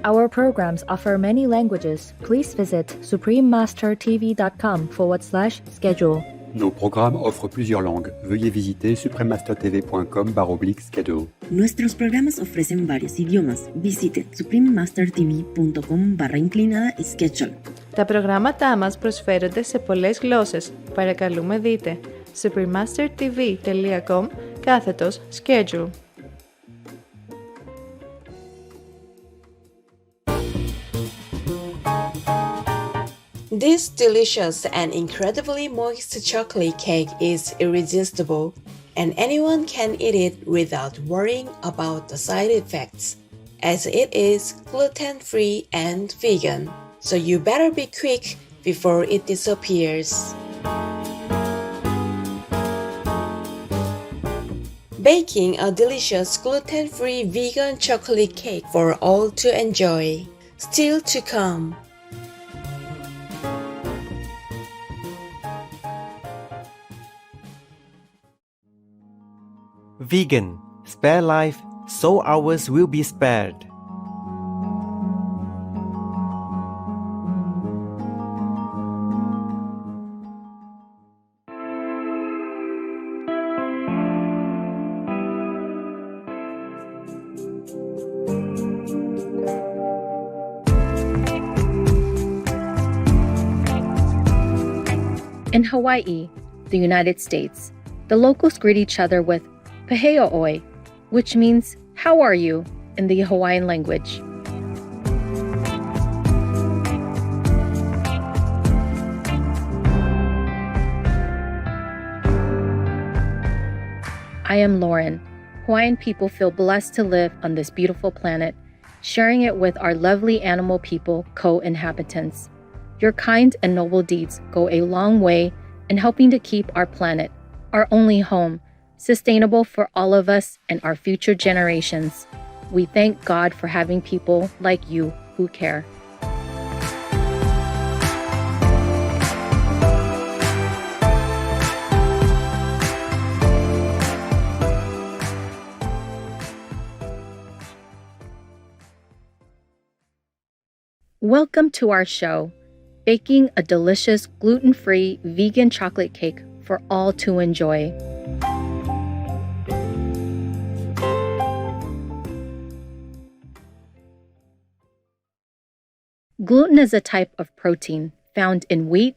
Our programs offer many languages. Please visit suprememastertv.com/schedule. Nos programmes offrent plusieurs langues. Veuillez visiter suprememastertv.com/schedule. Nuestros programas ofrecen varios idiomas. Visite suprememastertv.com/schedule. Τα προγράμματά μας προσφέρονται σε πολλές γλώσσες. Παρακαλούμε δείτε suprememastertv.com/schedule. This delicious and incredibly moist chocolate cake is irresistible, and anyone can eat it without worrying about the side effects, as it is gluten-free and vegan. So you better be quick before it disappears. Baking a delicious gluten-free vegan chocolate cake for all to enjoy. Still to come. Vegan. Spare life, so ours will be spared. In Hawaii, the United States, the locals greet each other with "Paheo'oi," which means "How are you?" in the Hawaiian language. I am Lauren. Hawaiian people feel blessed to live on this beautiful planet, sharing it with our lovely animal people, co-inhabitants. Your kind and noble deeds go a long way in helping to keep our planet, our only home, sustainable for all of us and our future generations. We thank God for having people like you who care. Welcome to our show, baking a delicious gluten-free vegan chocolate cake for all to enjoy. Gluten is a type of protein found in wheat,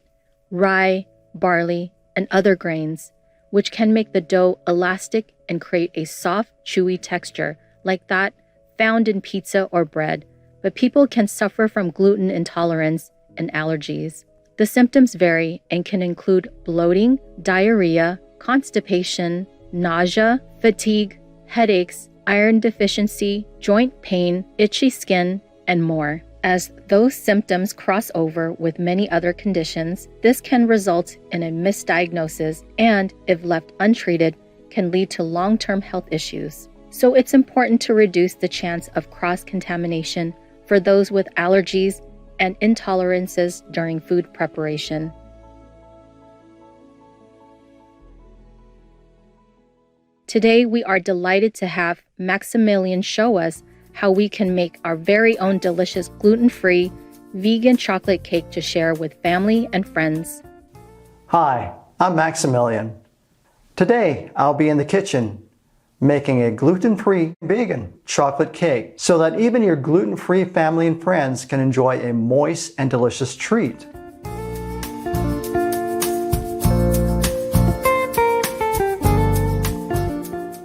rye, barley, and other grains, which can make the dough elastic and create a soft, chewy texture like that found in pizza or bread, but people can suffer from gluten intolerance and allergies. The symptoms vary and can include bloating, diarrhea, constipation, nausea, fatigue, headaches, iron deficiency, joint pain, itchy skin, and more. As those symptoms cross over with many other conditions, this can result in a misdiagnosis and, if left untreated, can lead to long-term health issues. So it's important to reduce the chance of cross-contamination for those with allergies and intolerances during food preparation. Today, we are delighted to have Maximilian show us how we can make our very own delicious gluten-free vegan chocolate cake to share with family and friends. Hi, I'm Maximilian. Today, I'll be in the kitchen making a gluten-free vegan chocolate cake so that even your gluten-free family and friends can enjoy a moist and delicious treat.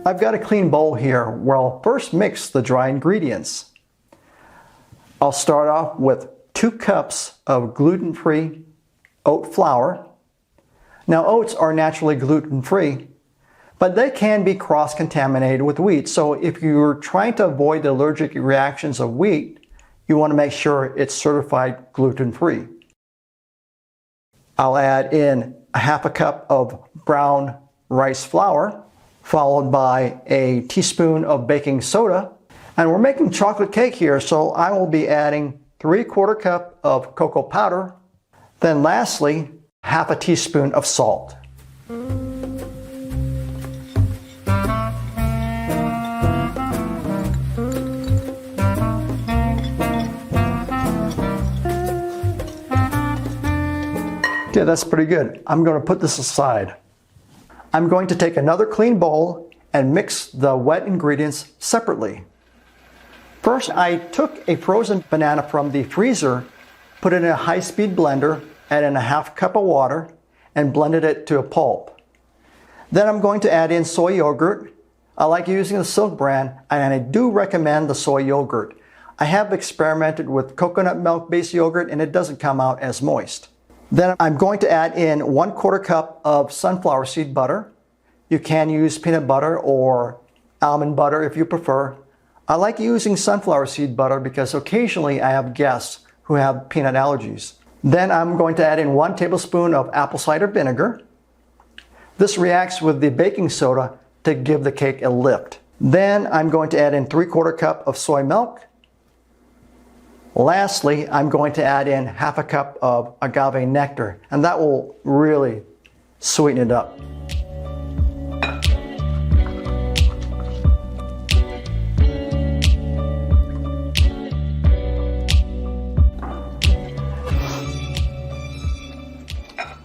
I've got a clean bowl here where I'll first mix the dry ingredients. I'll start off with 2 cups of gluten-free oat flour. Now, oats are naturally gluten-free, but they can be cross-contaminated with wheat. So if you're trying to avoid the allergic reactions of wheat, you want to make sure it's certified gluten-free. I'll add in a half a cup of brown rice flour, followed by a teaspoon of baking soda. And we're making chocolate cake here, so I will be adding 3/4 cup of cocoa powder. Then lastly, half a teaspoon of salt. Okay, that's pretty good. I'm going to put this aside. I'm going to take another clean bowl and mix the wet ingredients separately. First, I took a frozen banana from the freezer, put it in a high-speed blender, add in a half cup of water, and blended it to a pulp. Then I'm going to add in soy yogurt. I like using the Silk brand, and I do recommend the soy yogurt. I have experimented with coconut milk-based yogurt, and it doesn't come out as moist. Then I'm going to add in 1/4 cup of sunflower seed butter. You can use peanut butter or almond butter if you prefer. I like using sunflower seed butter because occasionally I have guests who have peanut allergies. Then I'm going to add in 1 tablespoon of apple cider vinegar. This reacts with the baking soda to give the cake a lift. Then I'm going to add in 3/4 cup of soy milk. Lastly, I'm going to add in half a cup of agave nectar, and that will really sweeten it up.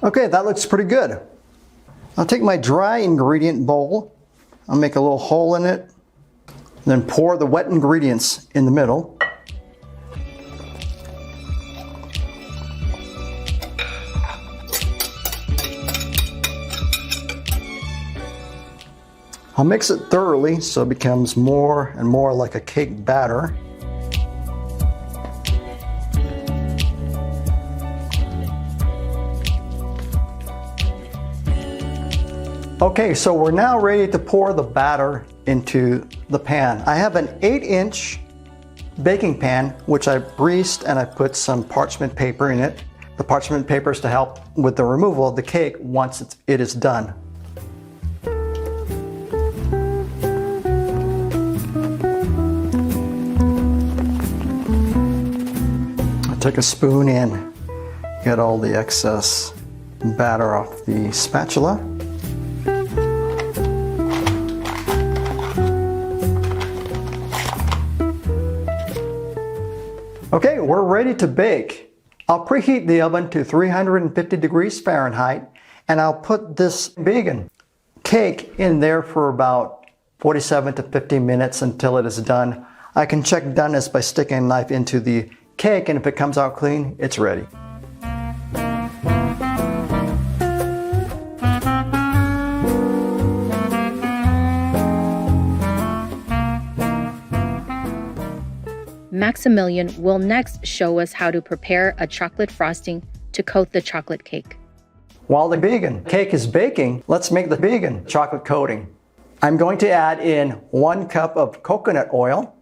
Okay, that looks pretty good. I'll take my dry ingredient bowl. I'll make a little hole in it, then pour the wet ingredients in the middle. I'll mix it thoroughly so it becomes more and more like a cake batter. Okay, so we're now ready to pour the batter into the pan. I have an 8-inch baking pan, which I greased, and I put some parchment paper in it. The parchment paper is to help with the removal of the cake once it is done. Take a spoon and get all the excess batter off the spatula. Okay, we're ready to bake. I'll preheat the oven to 350 degrees Fahrenheit, and I'll put this vegan cake in there for about 47 to 50 minutes until it is done. I can check doneness by sticking a knife into the cake, and if it comes out clean, it's ready. Maximilian will next show us how to prepare a chocolate frosting to coat the chocolate cake. While the vegan cake is baking, let's make the vegan chocolate coating. I'm going to add in 1 cup of coconut oil.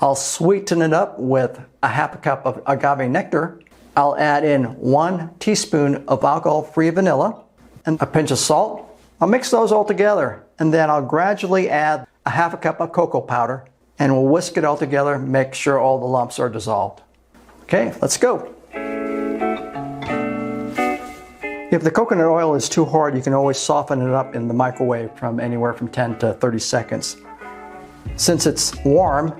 I'll sweeten it up with a half a cup of agave nectar. I'll add in 1 teaspoon of alcohol-free vanilla and a pinch of salt. I'll mix those all together, and then I'll gradually add a half a cup of cocoa powder, and we'll whisk it all together, make sure all the lumps are dissolved. Okay, let's go. If the coconut oil is too hard, you can always soften it up in the microwave from anywhere from 10 to 30 seconds. Since it's warm,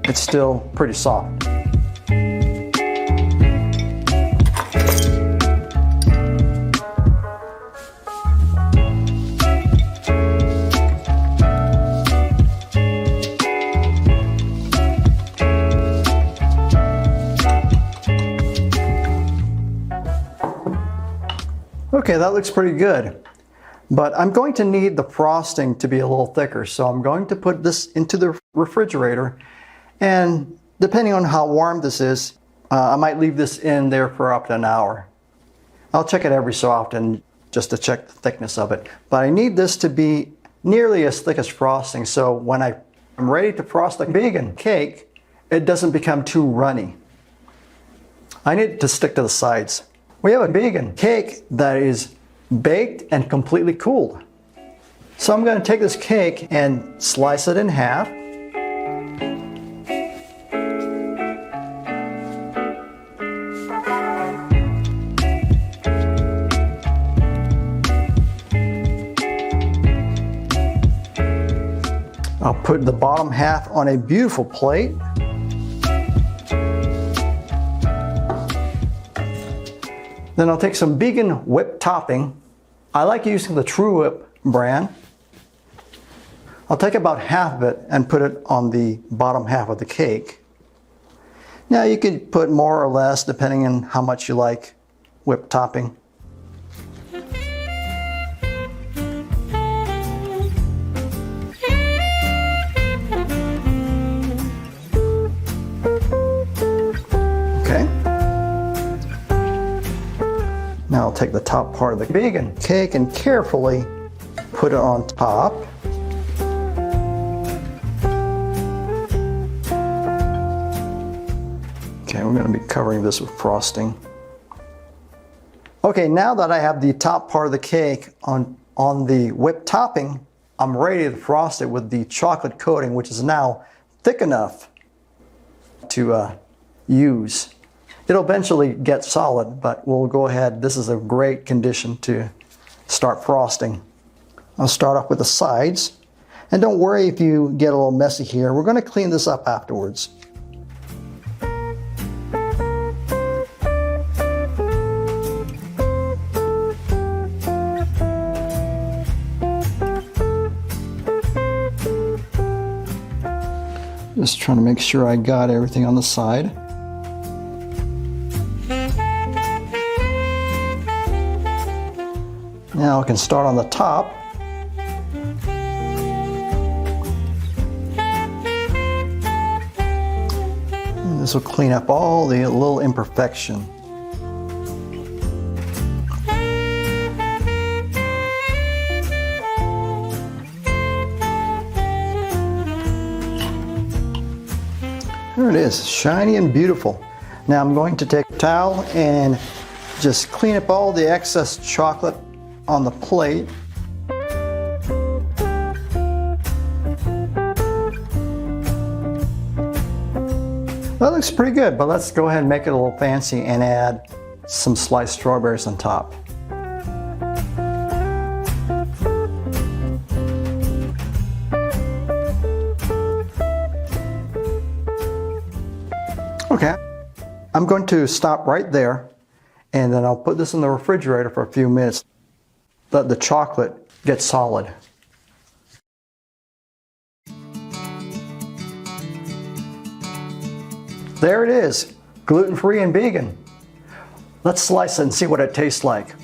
it's still pretty soft. Okay, that looks pretty good. But I'm going to need the frosting to be a little thicker, so I'm going to put this into the refrigerator. And depending on how warm this is, I might leave this in there for up to an hour. I'll check it every so often just to check the thickness of it. But I need this to be nearly as thick as frosting, so when I'm ready to frost the vegan cake, it doesn't become too runny. I need it to stick to the sides. We have a vegan cake that is baked and completely cooled. So I'm going to take this cake and slice it in half. I'll put the bottom half on a beautiful plate. Then I'll take some vegan whipped topping. I like using the True Whip brand. I'll take about half of it and put it on the bottom half of the cake. Now you could put more or less depending on how much you like whipped topping. Okay. Now I'll take the top part of the vegan cake and carefully put it on top. Okay, we're going to be covering this with frosting. Okay, now that I have the top part of the cake on the whipped topping, I'm ready to frost it with the chocolate coating, which is now thick enough to use. It'll eventually get solid, but we'll go ahead. This is a great condition to start frosting. I'll start off with the sides. And don't worry if you get a little messy here. We're going to clean this up afterwards. Just trying to make sure I got everything on the side. Now I can start on the top. And this will clean up all the little imperfection. There it is, shiny and beautiful. Now I'm going to take a towel and just clean up all the excess chocolate on the plate. That looks pretty good, but let's go ahead and make it a little fancy and add some sliced strawberries on top. Okay, I'm going to stop right there, and then I'll put this in the refrigerator for a few minutes. Let the chocolate get solid. There it is, gluten-free and vegan. Let's slice it and see what it tastes like.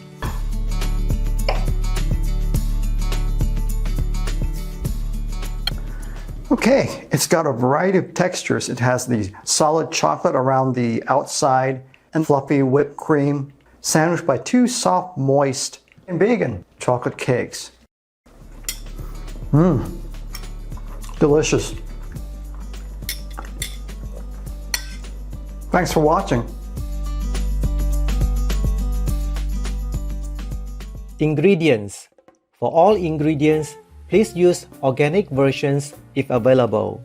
Okay, it's got a variety of textures. It has the solid chocolate around the outside and fluffy whipped cream, sandwiched by two soft, moist, and vegan chocolate cakes. Delicious. Thanks for watching. Ingredients. For all ingredients, please use organic versions if available.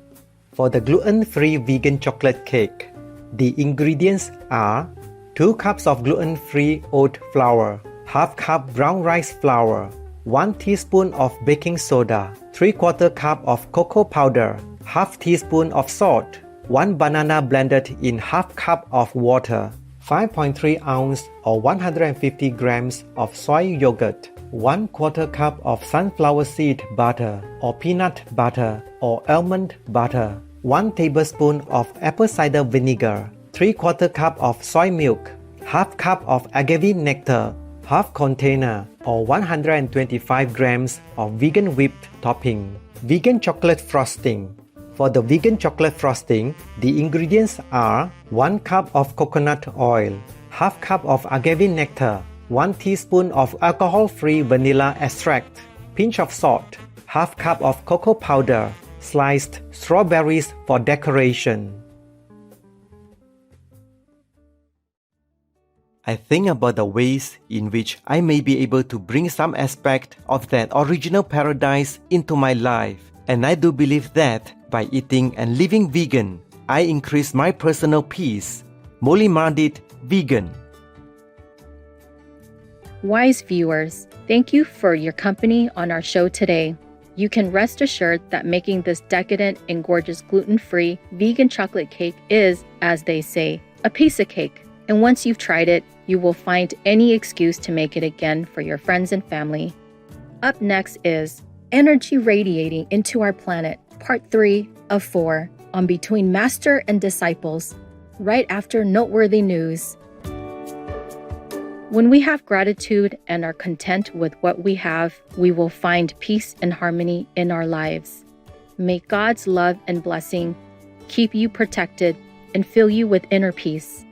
For the gluten-free vegan chocolate cake, the ingredients are 2 cups of gluten-free oat flour, half cup brown rice flour, 1 teaspoon of baking soda, 3/4 cup of cocoa powder, half teaspoon of salt, 1 banana blended in half cup of water, 5.3 ounce or 150 grams of soy yogurt, 1/4 cup of sunflower seed butter or peanut butter or almond butter, 1 tablespoon of apple cider vinegar, 3/4 cup of soy milk, half cup of agave nectar, half container or 125 grams of vegan whipped topping. Vegan chocolate frosting. For the vegan chocolate frosting, the ingredients are 1 cup of coconut oil, half cup of agave nectar, 1 teaspoon of alcohol-free vanilla extract, pinch of salt, half cup of cocoa powder, sliced strawberries for decoration. I think about the ways in which I may be able to bring some aspect of that original paradise into my life, and I do believe that by eating and living vegan, I increase my personal peace. Molly Mardit, vegan. Wise viewers, thank you for your company on our show today. You can rest assured that making this decadent and gorgeous gluten-free vegan chocolate cake is, as they say, a piece of cake. And once you've tried it, you will find any excuse to make it again for your friends and family. Up next is Energy Radiating into Our Planet, Part 3 of 4 on Between Master and Disciples, right after noteworthy news. When we have gratitude and are content with what we have, we will find peace and harmony in our lives. May God's love and blessing keep you protected and fill you with inner peace.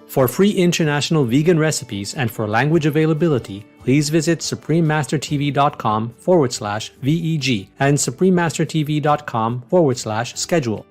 For free international vegan recipes and for language availability, please visit suprememastertv.com/VEG and suprememastertv.com/schedule.